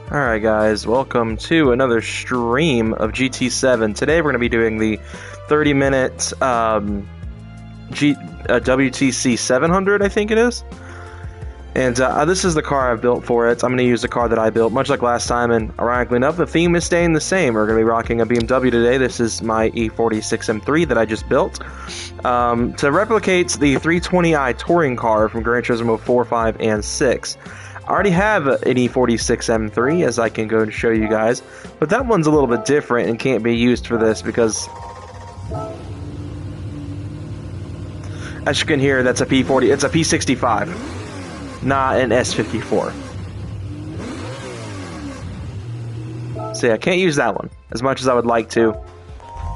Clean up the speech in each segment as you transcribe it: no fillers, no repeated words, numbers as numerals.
Alright guys, welcome to another stream of GT7. Today we're going to be doing the 30-minute WTC 700, I think it is. And this is the car I've built for it. I'm going to use the car that I built, much like last time, and ironically enough, the theme is staying the same. We're going to be rocking a BMW today. This is my E46 M3 that I just built to replicate the 320i touring car from Gran Turismo 4, 5, and 6. I already have an E46 M3, as I can go and show you guys, but that one's a little bit different and can't be used for this because, as you can hear, that's a P40. It's a P65, not an S54. So yeah, I can't use that one as much as I would like to.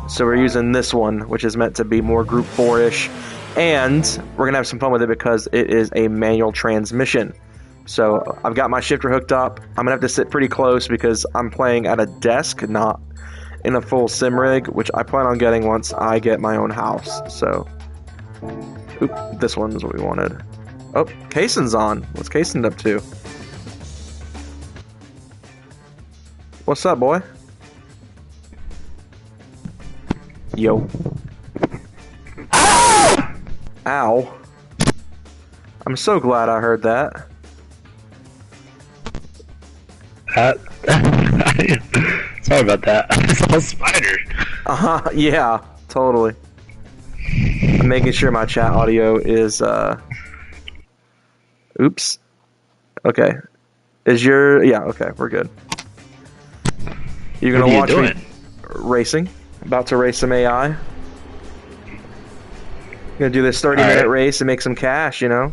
So we're using this one, which is meant to be more Group 4-ish, and we're gonna have some fun with it because it is a manual transmission. So I've got my shifter hooked up. I'm gonna have to sit pretty close because I'm playing at a desk, not in a full sim rig, which I plan on getting once I get my own house. So, oop, this one is what we wanted. Oh, Kaysen's on. What's Kaysen up to? What's up, boy? Yo. Ow! Ow. I'm so glad I heard that. Sorry about that. I saw a spider. Yeah, totally. I'm making sure my chat audio is, oops. Okay. Is your... Yeah, okay, we're good. You're gonna watch me racing? About to race some AI? Gonna do this 30-minute race and make some cash, you know?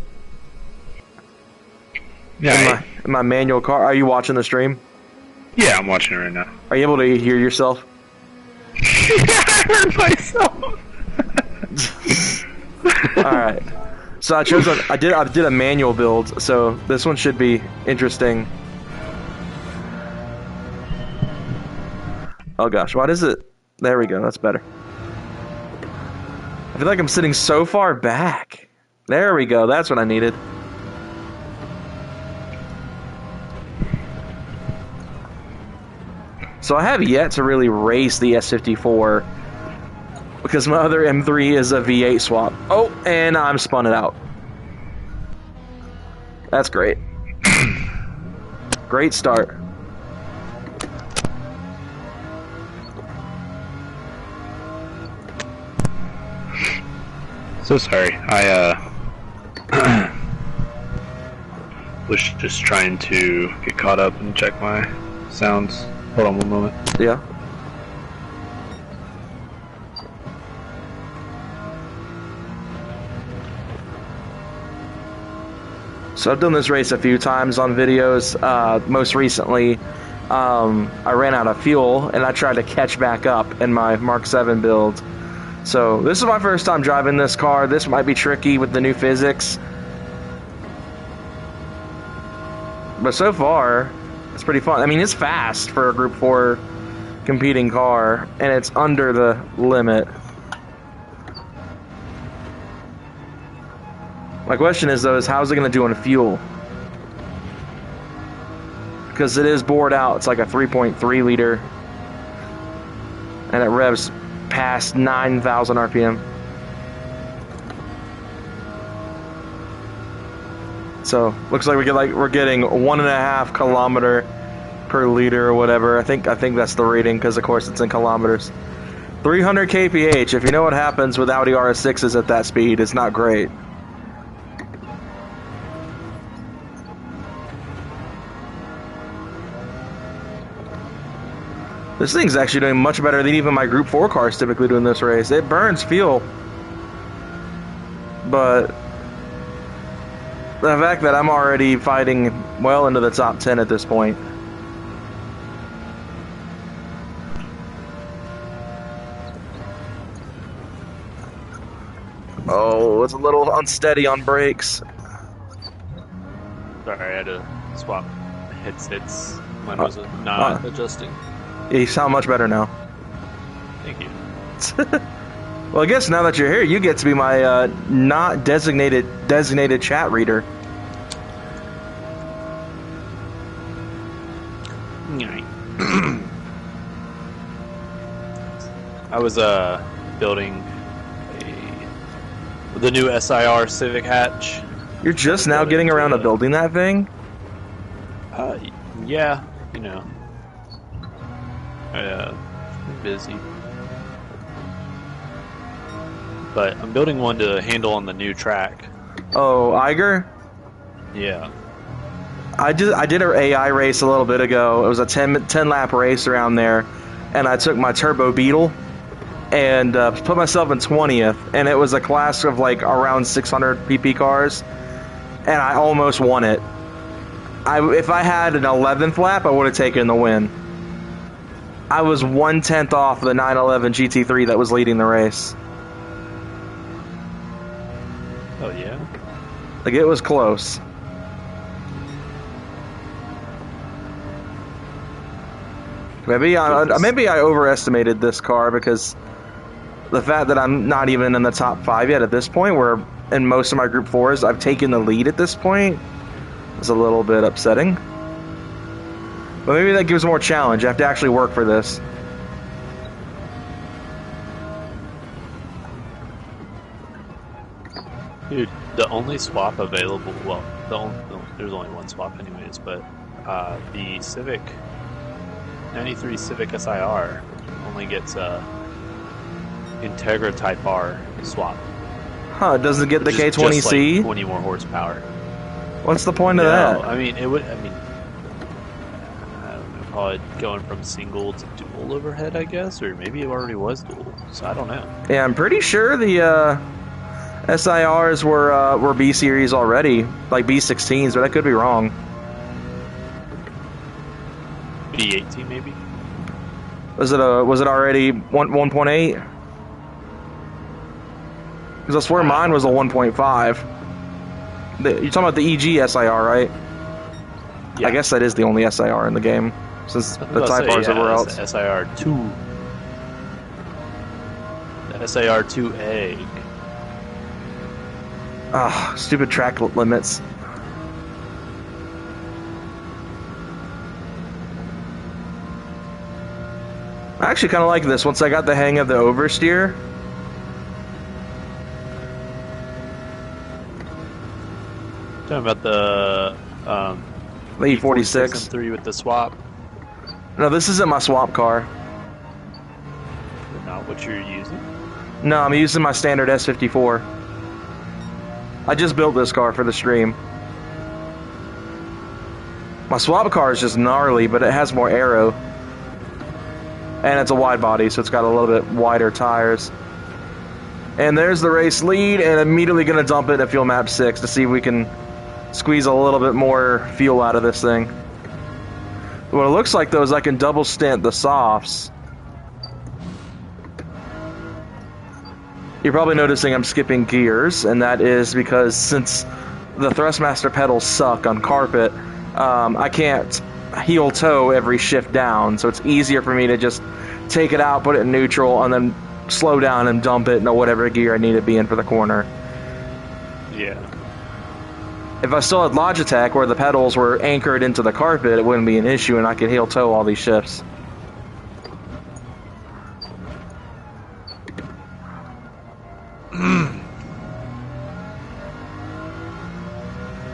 Yeah. In my manual car. Are you watching the stream? Yeah, I'm watching it right now. Are you able to hear yourself? I heard myself. Alright. So I chose I did a manual build, so this one should be interesting. Oh gosh, what is it? There we go, that's better. I feel like I'm sitting so far back. There we go, that's what I needed. So I have yet to really race the S54 because my other M3 is a V8 swap. Oh, and I'm spun it out. That's great. Great start. So sorry. I was just trying to get caught up and check my sounds. Hold on one moment. Yeah. So I've done this race a few times on videos. Most recently, I ran out of fuel and I tried to catch back up in my Mark 7 build. So this is my first time driving this car. This might be tricky with the new physics. But so far, it's pretty fun. I mean, it's fast for a Group 4 competing car, and it's under the limit. My question is, though, is how's it going to do on fuel? Because it is bored out. It's like a 3.3 liter, and it revs past 9,000 RPM. So looks like we're getting 1.5 kilometer per liter or whatever. I think that's the rating because of course it's in kilometers. 300 kph. If you know what happens with Audi RS6s at that speed, it's not great. This thing's actually doing much better than even my Group 4 cars typically do in this race. It burns fuel, but the fact that I'm already fighting well into the top 10 at this point. Oh, it's a little unsteady on brakes. Sorry, I had to swap headsets. Mine was not adjusting. Yeah, you sound much better now. Thank you. Well, I guess now that you're here, you get to be my not designated chat reader. I was building the new SIR Civic hatch. You're just now getting around to building that thing? Yeah, you know. I'm busy. But I'm building one to handle on the new track. Oh, Iger? Yeah. I did an AI race a little bit ago. It was a 10 lap race around there, and I took my Turbo Beetle and put myself in 20th, and it was a class of like around 600 PP cars, and I almost won it. If I had an 11th lap, I would have taken the win. I was 1/10 off the 911 GT3 that was leading the race. Oh yeah? Like, it was close. Maybe I overestimated this car, because the fact that I'm not even in the top 5 yet at this point, where in most of my Group 4s I've taken the lead at this point, is a little bit upsetting. But maybe that gives more challenge. I have to actually work for this. Dude, the only swap available, well, there's only one swap anyways, but the Civic 93 Civic SIR only gets a Integra Type R swap. Huh, it doesn't get the K20C? Just like 20 more horsepower. What's the point of that? I mean, I don't know, probably going from single to dual overhead, I guess, or maybe it already was dual, so I don't know. Yeah, I'm pretty sure the SIRs were B series already, like B16s, but I could be wrong. B18 maybe? Was it already 1.8? Because I swear mine was a 1.5. You're talking about the EG SIR, right? Yeah. I guess that is the only SIR in the game, since the Type R's everywhere else. The SIR2. The SIR2 egg. Ah, stupid track limits. I actually kind of like this once I got the hang of the oversteer. Talking about the E46 M3 with the swap. No, this isn't my swap car. Not what you're using? No, I'm using my standard S54. I just built this car for the stream. My swap car is just gnarly, but it has more aero. And it's a wide body, so it's got a little bit wider tires. And there's the race lead, and immediately going to dump it in fuel map 6 to see if we can squeeze a little bit more fuel out of this thing. What it looks like, though, is I can double stint the softs. You're probably noticing I'm skipping gears, and that is because since the Thrustmaster pedals suck on carpet, I can't heel toe every shift down, so it's easier for me to just take it out, put it in neutral, and then slow down and dump it into whatever gear I need to be in for the corner. Yeah. If I still had Logitech, where the pedals were anchored into the carpet, it wouldn't be an issue, and I could heel toe all these shifts.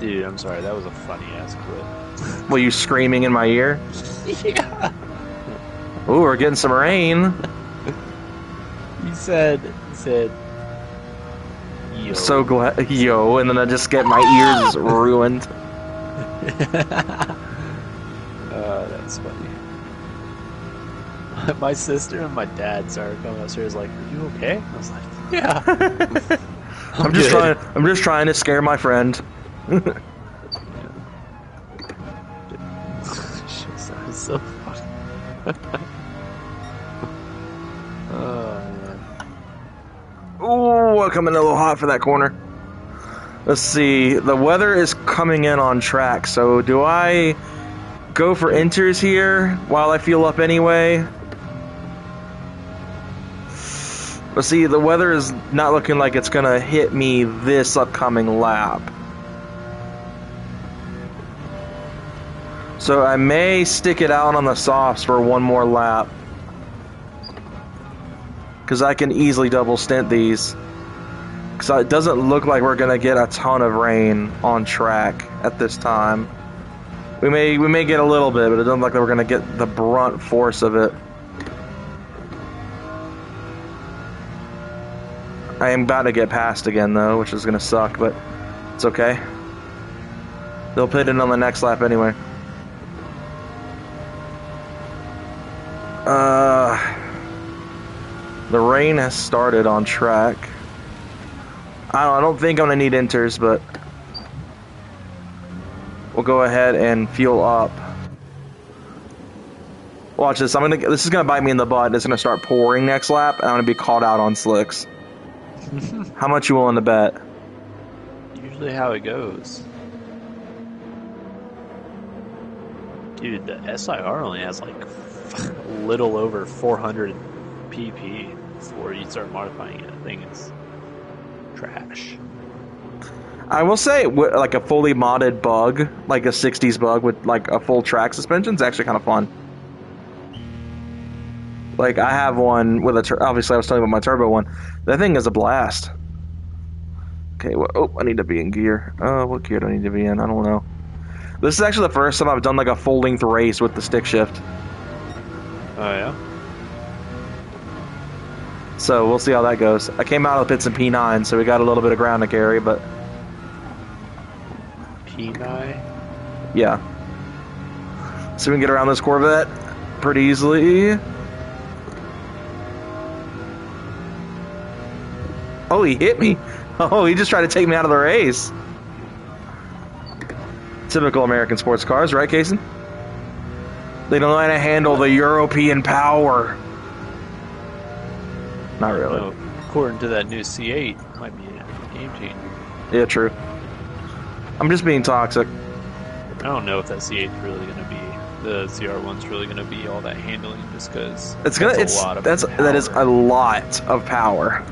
Dude, I'm sorry, that was a funny ass clip. Were you screaming in my ear? Yeah. Ooh, we're getting some rain. You said, yo. So glad, yo, and then I just get my ears ruined. That's funny. My sister and my dad started coming upstairs like, "Are you okay?" I was like, "Yeah." I'm just trying to scare my friend. Shit, that was so funny. Oh man. Ooh, I'm coming a little hot for that corner. Let's see. The weather is coming in on track, so do I go for inters here while I fuel up anyway? Let's see, the weather is not looking like it's gonna hit me this upcoming lap. So I may stick it out on the softs for one more lap. because I can easily double stint these. Because it doesn't look like we're gonna get a ton of rain on track at this time. We may get a little bit, but it doesn't look like we're gonna get the brunt force of it. I am about to get passed again though, which is gonna suck, but it's okay. They'll pit in on the next lap anyway. The rain has started on track. I don't think I'm gonna need inters, but we'll go ahead and fuel up. Watch this. This is gonna bite me in the butt. It's gonna start pouring next lap, and I'm gonna be called out on slicks. How much you willing to bet? Usually how it goes. Dude, the SIR only has like a little over 400 pp before you start modifying it. I think it's trash. I will say, like a fully modded bug, like a 60s bug with like a full track suspension, is actually kind of fun. Like I have one with obviously I was telling you about my turbo one. That thing is a blast. Okay, well, I need to be in gear. What gear do I need to be in? I don't know. This is actually the first time I've done like a full length race with the stick shift. Oh yeah? So we'll see how that goes. I came out of the pits in P9, so we got a little bit of ground to carry, but... P9? Yeah. So we can get around this Corvette pretty easily. Oh, he hit me. Oh, he just tried to take me out of the race. Typical American sports cars, right, Kason? They don't know how to handle the European power. Not really. Well, according to that new C8, it might be a game changer. Yeah, true. I'm just being toxic. I don't know if that C8 is really going to be, the CR1's really going to be all that handling, just because that is a lot of power.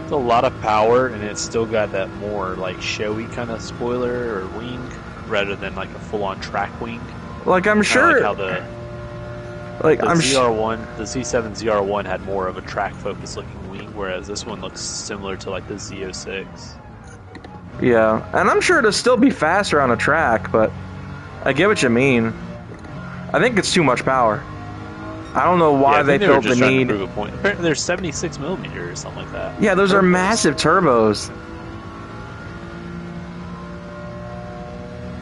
It's a lot of power, and it's still got that more like showy kind of spoiler or wing, rather than like a full-on track wing. Like I'm sure, like how the ZR1, the C7 ZR1 had more of a track-focused looking wing, whereas this one looks similar to like the Z06. Yeah, and I'm sure it'll still be faster on a track, but I get what you mean. I think it's too much power. I don't know why they felt the need. Apparently, there's 76 millimeters or something like that. Yeah, those are massive turbos.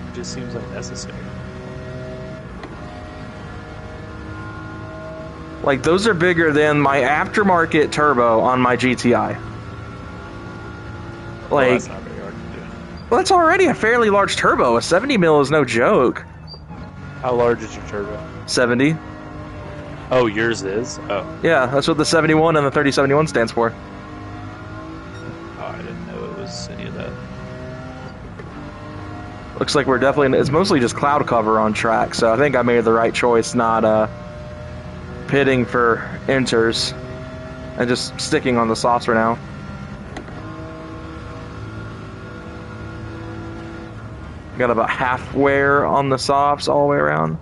It just seems unnecessary. Like, those are bigger than my aftermarket turbo on my GTI. Like, well, that's not very hard to do. Well, that's already a fairly large turbo. A 70 mil is no joke. How large is your turbo? 70. Oh, yours is? Oh. Yeah, that's what the 71 and the 3071 stands for. Oh, I didn't know it was any of that. Looks like we're definitely... It's mostly just cloud cover on track, so I think I made the right choice not pitting for inters and just sticking on the softs for now. Got about half wear on the softs all the way around.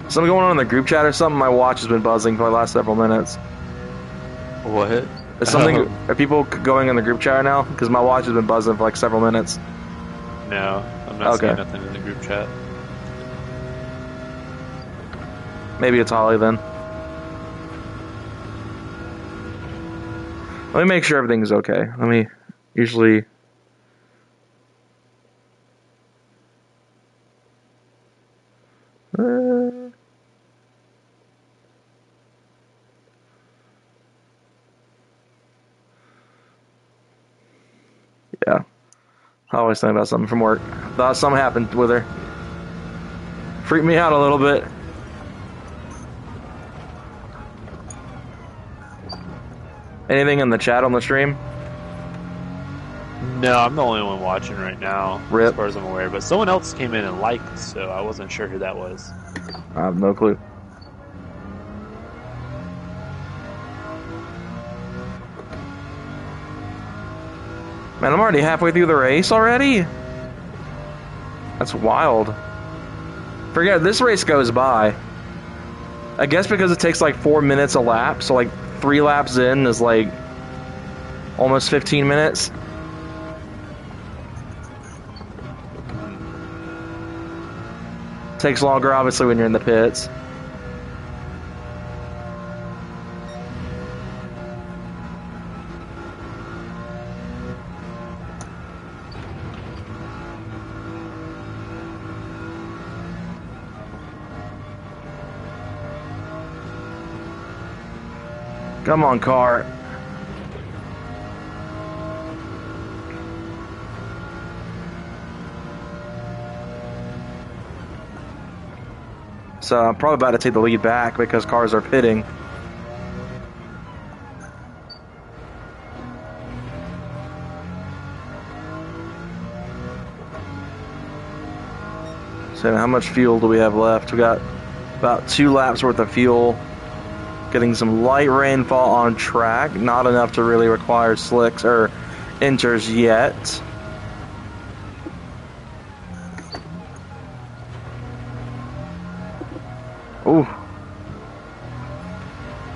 Something going on in the group chat or something? My watch has been buzzing for the last several minutes. What? Is something... Are people going in the group chat now? Because my watch has been buzzing for like several minutes. No, I'm not seeing nothing in the group chat. Maybe it's Holly then. Let me make sure everything's okay. Let me usually... Yeah. I always think about something from work. Thought something happened with her. Freaked me out a little bit. Anything in the chat on the stream? No, I'm the only one watching right now, Rip. as far as I'm aware. But someone else came in and liked, so I wasn't sure who that was. I have no clue. Man, I'm already halfway through the race already? That's wild. Forget, this race goes by. I guess because it takes like 4 minutes a lap, so like 3 laps in is like almost 15 minutes. Takes longer, obviously, when you're in the pits. Come on, car. So I'm probably about to take the lead back because cars are pitting. So how much fuel do we have left? We got about 2 laps worth of fuel. Getting some light rainfall on track. Not enough to really require slicks or inters yet. Ooh.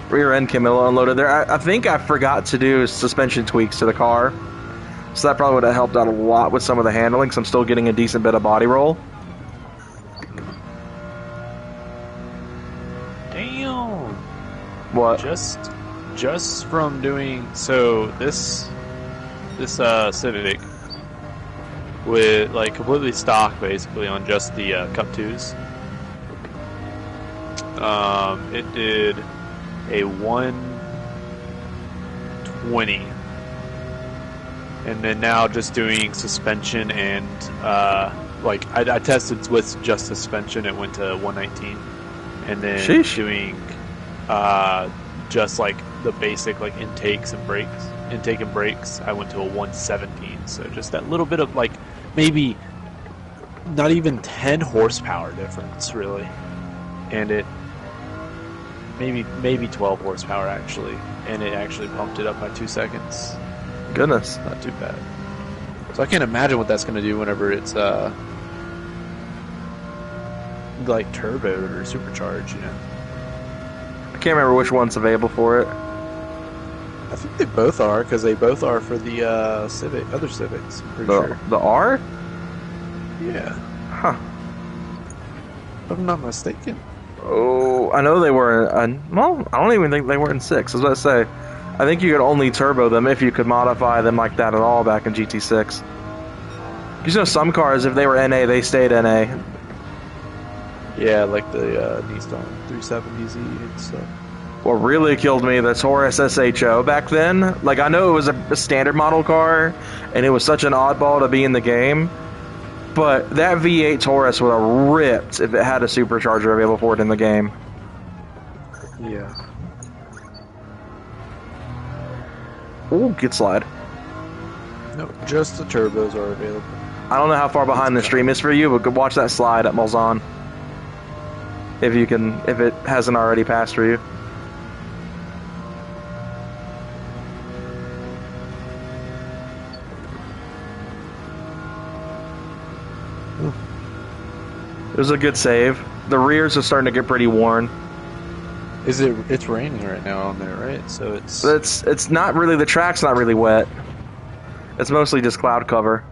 Rear end came a little unloaded there. I think I forgot to do suspension tweaks to the car. So that probably would have helped out a lot with some of the handling, because I'm still getting a decent bit of body roll. Damn. What? Just from doing this Civic with like completely stock basically on just the Cup 2s. It did a 120, and then now just doing suspension and like I tested with just suspension, it went to 119, and then Sheesh. doing just like the basic like intake and brakes, I went to a 117. So just that little bit of like maybe not even 10 horsepower difference really, and it maybe 12 horsepower actually, and it actually pumped it up by 2 seconds. Goodness. Not too bad. So I can't imagine what that's going to do whenever it's like turboed or supercharged, you know. I can't remember which one's available for it. I think they both are, because they both are for the other Civics. I'm pretty sure. The R? Yeah. Huh. If I'm not mistaken. Oh, I know they were well, I don't even think they were in 6. I was about to say, I think you could only turbo them if you could modify them like that at all back in GT6. You know, some cars, if they were NA, they stayed NA. Yeah, like the Nissan 370Z and stuff. What really killed me, the Taurus SHO back then. Like, I know it was a standard model car, and it was such an oddball to be in the game, but that V8 Taurus would have ripped if it had a supercharger available for it in the game. Yeah. Ooh, good slide. No, just the turbos are available. I don't know how far behind the stream is for you, but go watch that slide at Malzahn. If you can, if it hasn't already passed for you. It was a good save. The rears are starting to get pretty worn. It's raining right now on there, right? So It's not really, the track's not really wet. It's mostly just cloud cover.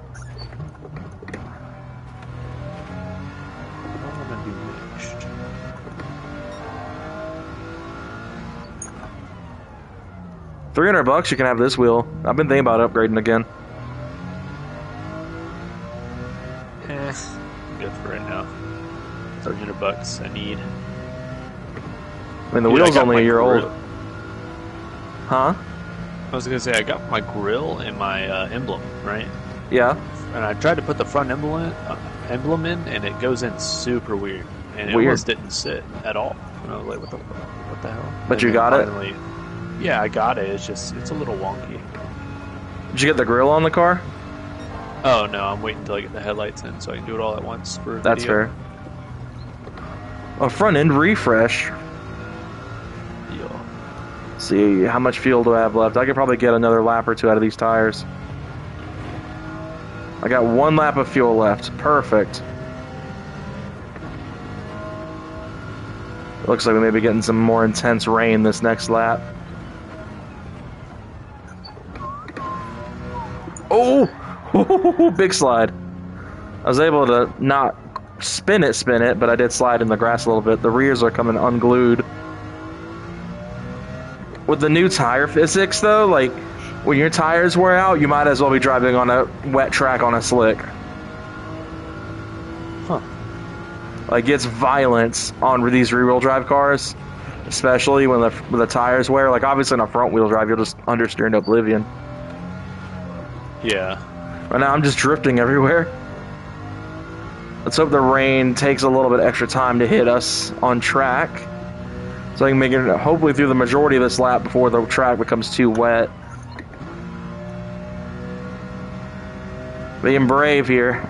$300, you can have this wheel. I've been thinking about upgrading again. Good for right now. $300 I need. I mean, the wheel's only a year old. Huh? I was gonna say, I got my grill and my emblem, right? Yeah. And I tried to put the front emblem in, and it goes in super weird. And it almost didn't sit at all. And I was like, what the hell? But you got it? Yeah, I got it. It's a little wonky. Did you get the grill on the car? Oh, no, I'm waiting until I get the headlights in so I can do it all at once for a That's video. fair. A front end refresh. Yeah. See, how much fuel do I have left? I could probably get another lap or 2 out of these tires. I got 1 lap of fuel left. Perfect. Looks like we may be getting some more intense rain this next lap. Oh! Big slide. I was able to not spin it, but I did slide in the grass a little bit. The rears are coming unglued. With the new tire physics, though, like, when your tires wear out, you might as well be driving on a wet track on a slick. Huh. Like, it's violence on these rear-wheel drive cars, especially when the tires wear. Like, obviously, on a front-wheel drive, you'll just understeer into oblivion. Yeah. Right now, I'm just drifting everywhere. Let's hope the rain takes a little bit extra time to hit us on track, so I can make it hopefully through the majority of this lap before the track becomes too wet. Being brave here.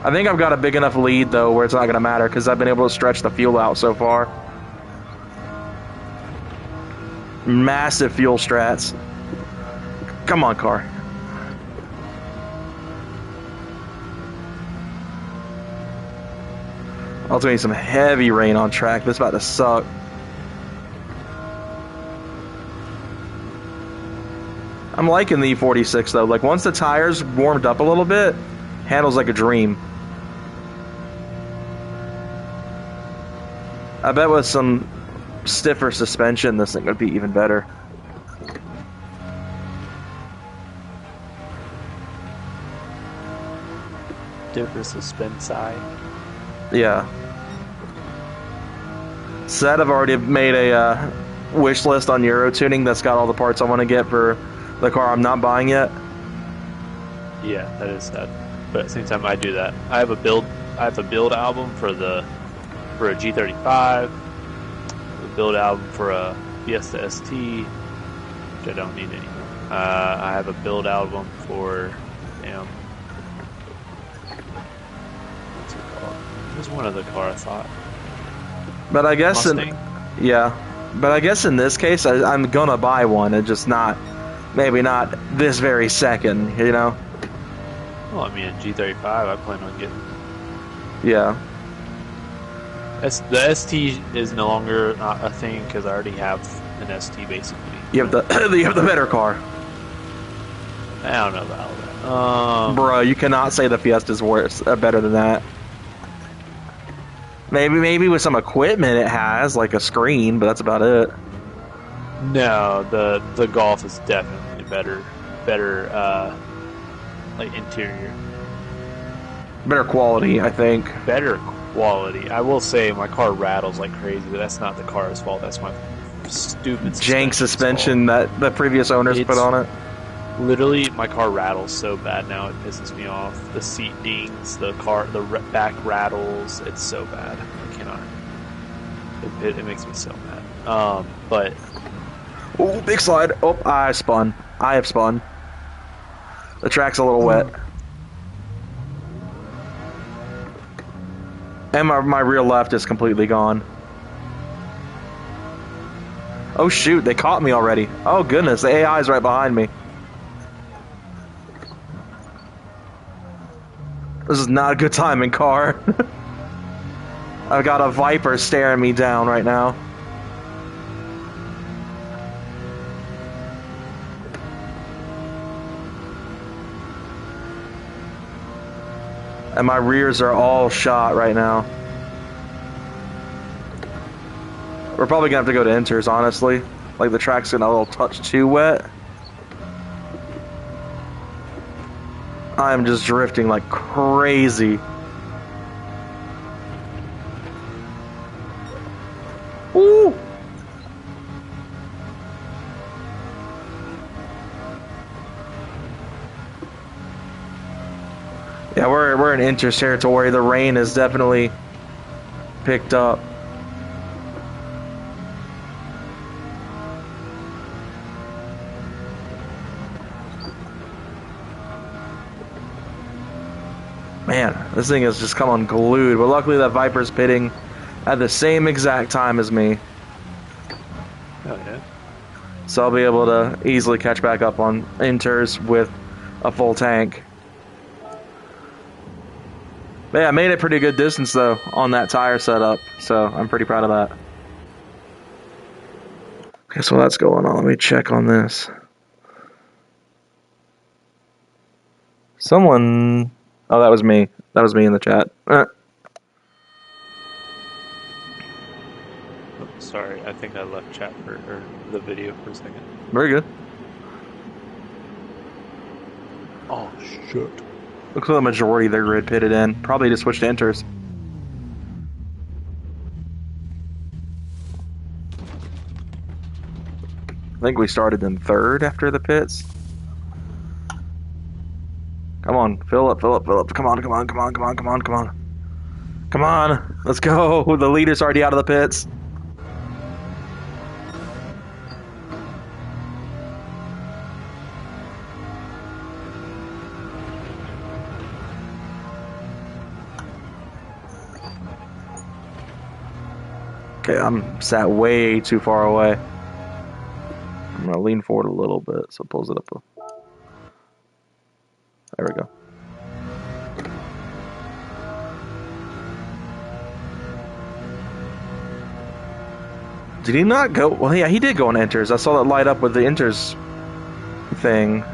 I think I've got a big enough lead, though, where it's not going to matter, because I've been able to stretch the fuel out so far. Massive fuel strats. Come on, car. Also need some heavy rain on track. This is about to suck. I'm liking the E46 though. Like, once the tires warmed up a little bit, handles like a dream. I bet with some stiffer suspension, this thing would be even better. Stiffer suspensi. Yeah. Said I've already made a wish list on Euro tuning that's got all the parts I want to get for the car I'm not buying yet. Yeah, that is sad. But at the same time, I do that. I have a build album for a G35. A build album for a Fiesta ST, which I don't need anymore. I have a build album for what's it called? It was one of the car I thought. But I guess Mustang? but I guess in this case I'm gonna buy one and just maybe not this very second, you know? Well, I mean, a G35, I plan on getting. Yeah. The ST is no longer a thing because I already have an ST basically. You have the better car. I don't know about that. Bro, you cannot say the Fiesta's worse, better than that. Maybe with some equipment it has, like a screen, but that's about it. No, the Golf is definitely better, like interior. Better quality, I think. Better quality. I will say my car rattles like crazy, but that's not the car's fault. That's my stupid jank suspension that the previous owners put on it. Literally, my car rattles so bad now, it pisses me off. The seat dings, the back rattles. It's so bad. I cannot. It makes me so mad. But oh, big slide. Oh, I spun. I have spun. The track's a little wet. And my rear left is completely gone. Oh shoot, they caught me already. Oh goodness, the AI is right behind me. This is not a good timing, car. I've got a Viper staring me down right now. And my rears are all shot right now. We're probably gonna have to go to inters, honestly. Like, the track's getting a little touch too wet. I'm just drifting like crazy. Ooh! Yeah, we're in inters territory. The rain has definitely picked up. Man, this thing has just come unglued, but luckily that Viper's pitting at the same exact time as me. oh yeah. So I'll be able to easily catch back up on inters with a full tank. But yeah, I made a pretty good distance though on that tire setup, so I'm pretty proud of that. Okay, so that's going on. Let me check on this. Someone... Oh, that was me. That was me in the chat. Oh, sorry, I think I left chat or the video for a second. Very good. Oh, shit. Looks like the majority of their grid pitted in. Probably to switch to enters. I think we started in third after the pits. Come on, fill up, fill up, fill up. Come on, come on, come on, come on, come on, come on. Come on, let's go. The leader's already out of the pits. Okay, I'm sat way too far away. I'm gonna lean forward a little bit so it pulls it up. There we go. Did he not go? Well, yeah, he did go on enters. I saw that light up with the enters thing.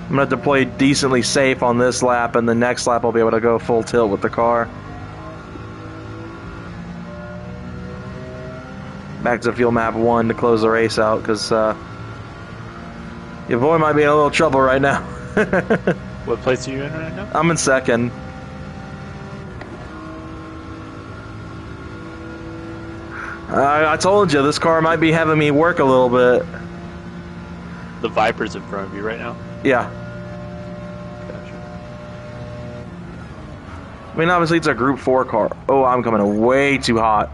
I'm gonna deploy decently safe on this lap, and the next lap I'll be able to go full tilt with the car. Back to fuel map 1 to close the race out, because your boy might be in a little trouble right now. What place are you in right now? I'm in second. I told you, this car might be having me work a little bit. The Viper's in front of you right now? Yeah. Gotcha. I mean, obviously it's a Group 4 car. Oh, I'm coming way too hot.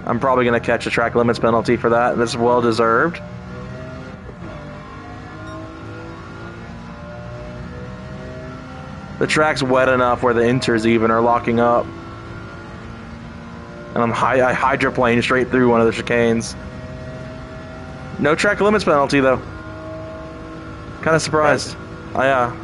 I'm probably going to catch a track limits penalty for that. That's well deserved. The track's wet enough where the inters even are locking up. And I hydroplane straight through one of the chicanes. No track limits penalty, though. Kind of surprised. Oh, yeah.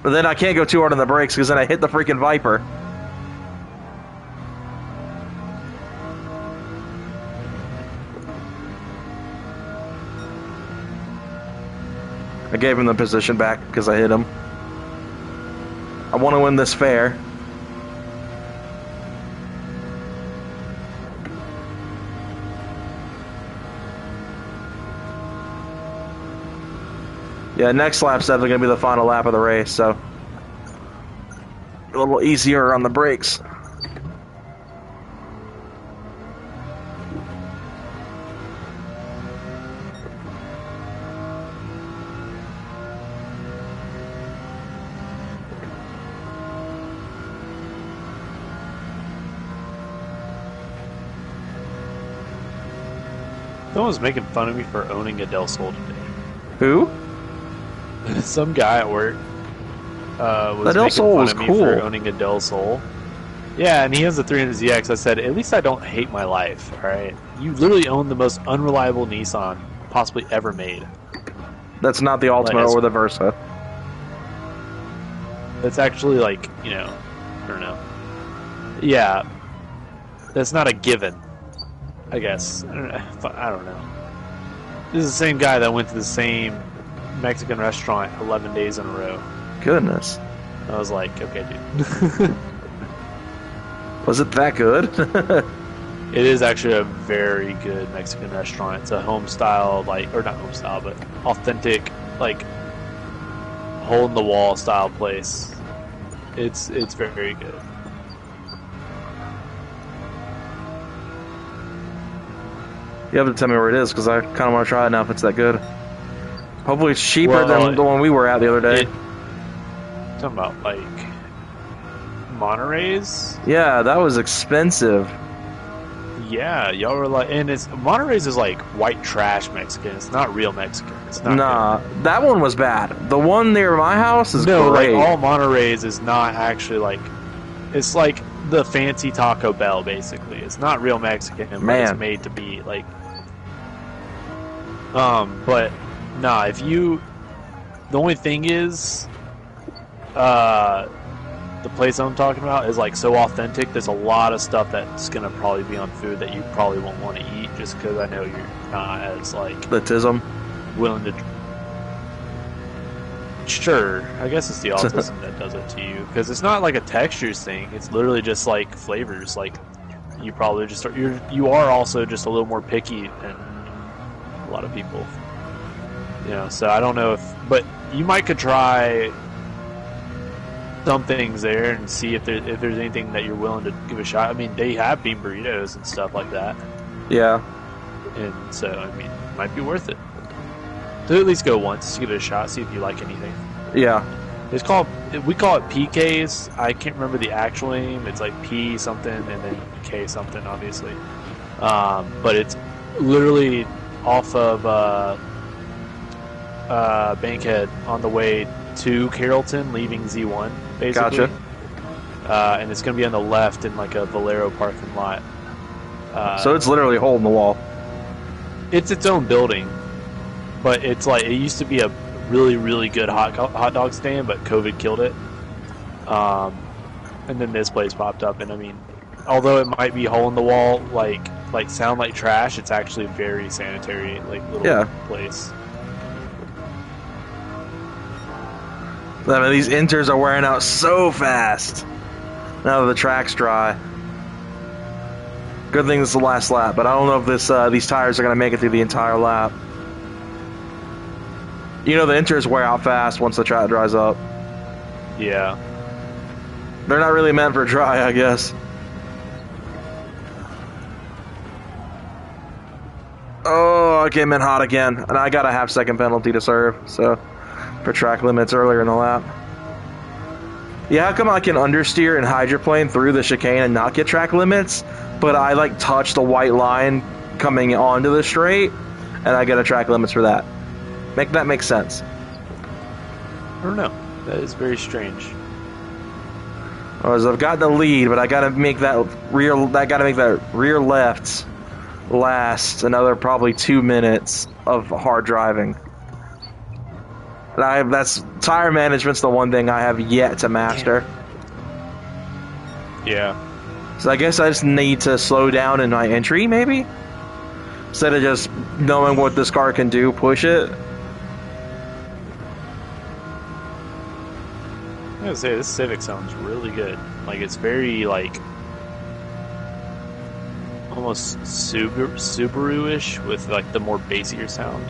But then I can't go too hard on the brakes because then I hit the freaking Viper. I gave him the position back because I hit him. I want to win this fair. Yeah, next lap's definitely going to be the final lap of the race, so a little easier on the brakes. Someone's making fun of me for owning a Del Sol today. Who? Some guy at work was Del making Sol fun was of me cool. for owning a Del Sol. Yeah, and he has the 300ZX. I said, at least I don't hate my life, alright? You literally own the most unreliable Nissan possibly ever made. That's not the Altima or the Versa. That's actually like, you know, I don't know. Yeah, that's not a given, I guess. I don't know. This is the same guy that went to the same Mexican restaurant 11 days in a row. Goodness. I was like, okay, dude. Was it that good? It is actually a very good Mexican restaurant. It's a home style, like, or not home style, but authentic, like, hole in the wall style place. It's very, very good. You have to tell me where it is because I kind of want to try it now if it's that good. Hopefully it's cheaper than the one we were at the other day. Talking about like Monterey's? Yeah, that was expensive. Yeah, y'all were like, and it's Monterey's is like white trash Mexican. It's not real Mexican. It's not. Nah, good. That one was bad. The one near my house is no, great. like all Monterey's is not actually like. It's like the fancy Taco Bell, basically. It's not real Mexican, but it's made to be like. But Nah, if you... The only thing is... the place I'm talking about is like so authentic. There's a lot of stuff that's gonna probably be on food that you probably won't want to eat, just because I know you're not as like The tism. willing to. Sure, I guess it's the autism that does it to you, because it's not like a textures thing. It's literally just like flavors. Like you probably just you are also just a little more picky than a lot of people. You know, so I don't know but you could try some things there and see if there's anything that you're willing to give a shot. I mean, they have bean burritos and stuff like that. Yeah. And so, I mean, it might be worth it. To at least go once, give it a shot, see if you like anything. Yeah. We call it PKs. I can't remember the actual name. It's like P something and then K something, obviously. But it's literally off of Bankhead on the way to Carrollton, leaving Z1, basically. Gotcha. And it's going to be on the left in like a Valero parking lot. So it's literally a hole in the wall. It's its own building, but it's like it used to be a really, really good hot dog stand, but COVID killed it. And then this place popped up, and I mean, although it might be hole in the wall, like sound like trash, it's actually a very sanitary, like little place. I mean, these inters are wearing out so fast now that the track's dry. Good thing this is the last lap, but I don't know if these tires are going to make it through the entire lap. You know, the inters wear out fast once the track dries up. Yeah. They're not really meant for dry, I guess. Oh, I came in hot again, and I got a half-second penalty to serve, so... for track limits earlier in the lap. Yeah, how come I can understeer and hydroplane through the chicane and not get track limits, but I like touch the white line coming onto the straight, and I get a track limits for that? Make that make sense? I don't know. That is very strange. Whereas I've got the lead, but I gotta make that rear left last another probably 2 minutes of hard driving. That's tire management's the one thing I have yet to master. Yeah. So I guess I just need to slow down in my entry, maybe? Instead of just knowing what this car can do, push it. I gotta say, this Civic sounds really good. Like, it's very, like, almost Subaru-ish with, like, the more bassier sound.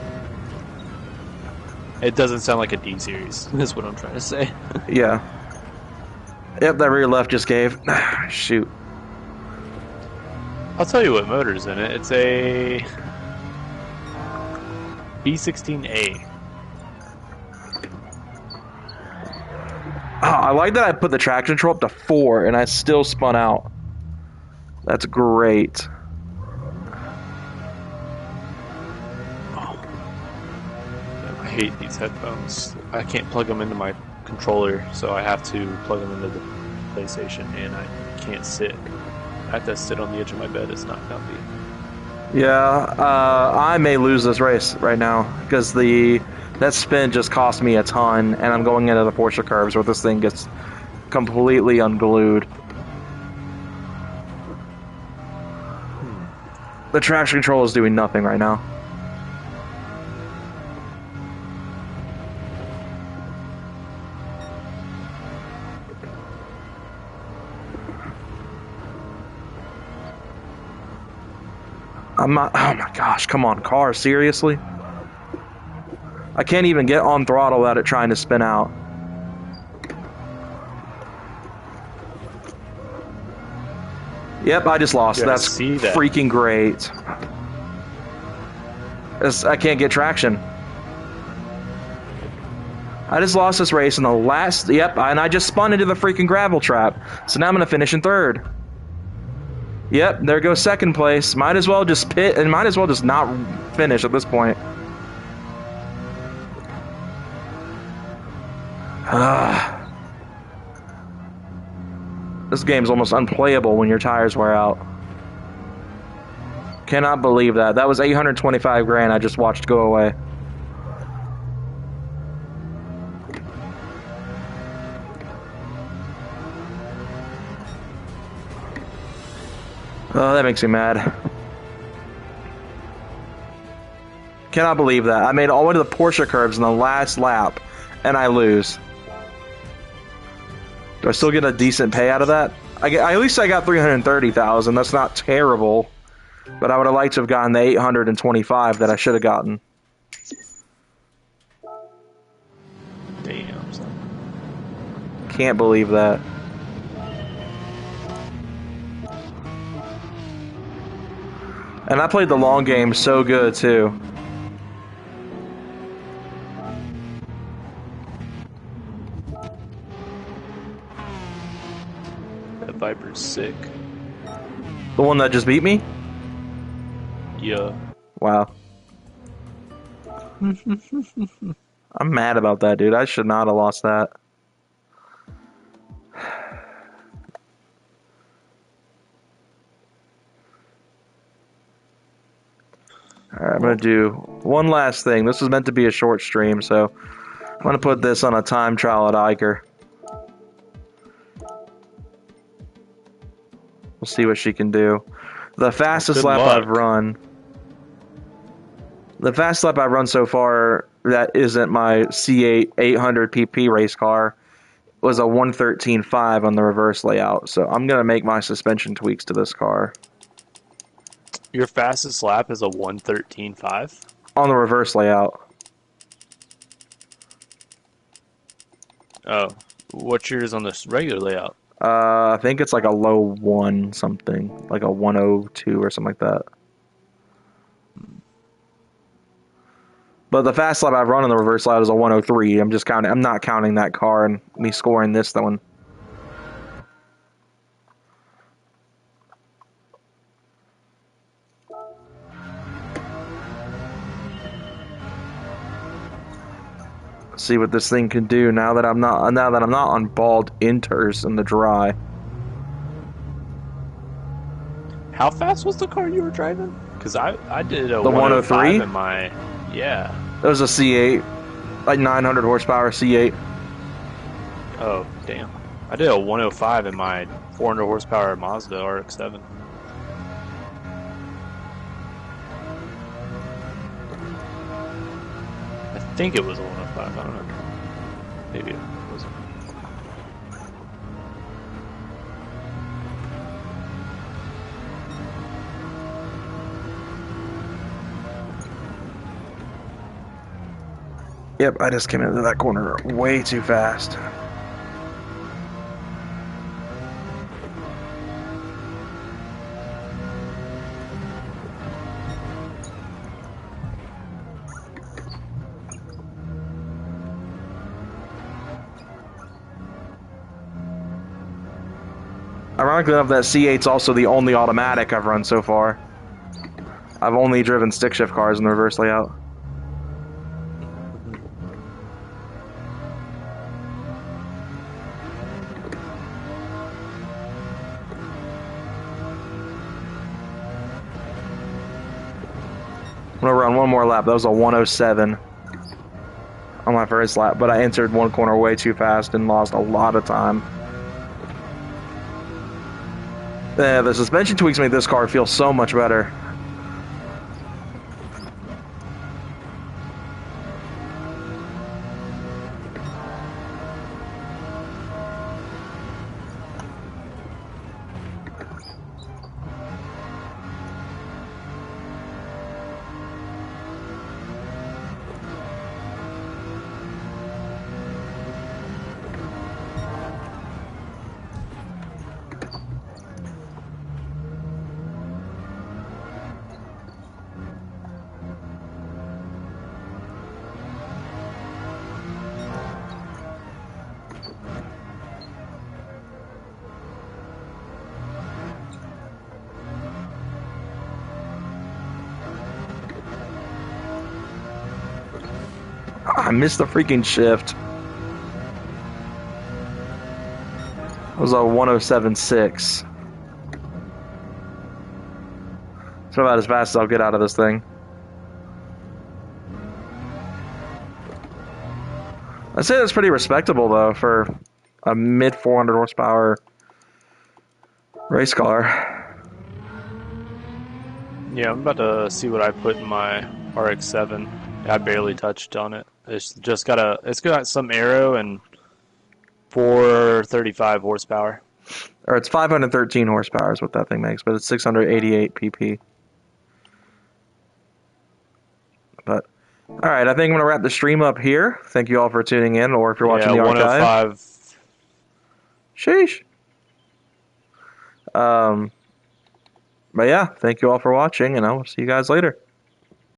It doesn't sound like a D series. That's what I'm trying to say. Yeah. Yep, that rear left just gave. Shoot. I'll tell you what motor's in it. It's a B16A. Oh, I like that I put the traction control up to 4 and I still spun out. That's great. I hate these headphones. I can't plug them into my controller, so I have to plug them into the PlayStation, and I can't sit. I have to sit on the edge of my bed. It's not comfy. Yeah, I may lose this race right now because that spin just cost me a ton, and I'm going into the Porsche curves where this thing gets completely unglued. The traction control is doing nothing right now. I'm not. Oh my gosh! Come on, car. Seriously? I can't even get on throttle without it trying to spin out. Yep, I just lost. Yeah, That's freaking great. I can't get traction. I just lost this race in the last... Yep, and I just spun into the freaking gravel trap. So now I'm going to finish in third. Yep, there goes second place. Might as well just pit and might as well just not finish at this point. This game's almost unplayable when your tires wear out. Cannot believe that. That was $825 grand I just watched go away. Oh, that makes me mad. Cannot believe that. I made all the way to the Porsche curves in the last lap, and I lose. Do I still get a decent pay out of that? At least I got 330,000. That's not terrible. But I would have liked to have gotten the 825 that I should have gotten. Damn. Son. Can't believe that. And I played the long game so good, too. That Viper's sick. The one that just beat me? Yeah. Wow. I'm mad about that, dude. I should not have lost that. Alright, I'm going to do one last thing. This was meant to be a short stream, so I'm going to put this on a time trial at Iker. We'll see what she can do. The fastest lap I've run. The fastest lap I've run so far that isn't my C8 800 PP race car was a 113.5 on the reverse layout. So I'm going to make my suspension tweaks to this car. Your fastest lap is a 113.5? On the reverse layout. Oh. What's yours on this regular layout? I think it's like a low 1 something. Like a 102 or something like that. But the fast lap I've run in the reverse layout is a 103. I'm not counting that car and me scoring this one. See what this thing can do now that I'm not on bald inters in the dry. How fast was the car you were driving? Because I did a the 103 in my yeah. It was a C8, like 900 horsepower C8. Oh damn! I did a 105 in my 400 horsepower Mazda RX-7. I think it was a 105. I don't know. Maybe it wasn't. Yep, I just came into that corner way too fast. Ironically enough, that C8's also the only automatic I've run so far. I've only driven stick shift cars in the reverse layout. I'm gonna run one more lap. That was a 107 on my first lap, but I entered one corner way too fast and lost a lot of time. Yeah, the suspension tweaks made this car feel so much better. I missed the freaking shift. It was a 107.6. It's about as fast as I'll get out of this thing. I'd say that's pretty respectable, though, for a mid 400 horsepower race car. Yeah, I'm about to see what I put in my RX-7. I barely touched on it. It's got some aero and 435 horsepower. Or it's 513 horsepower is what that thing makes, but it's 688 pp. But all right, I think I'm gonna wrap the stream up here. Thank you all for tuning in, or if you're watching the archive. 105. Sheesh. But yeah, thank you all for watching, and I will see you guys later.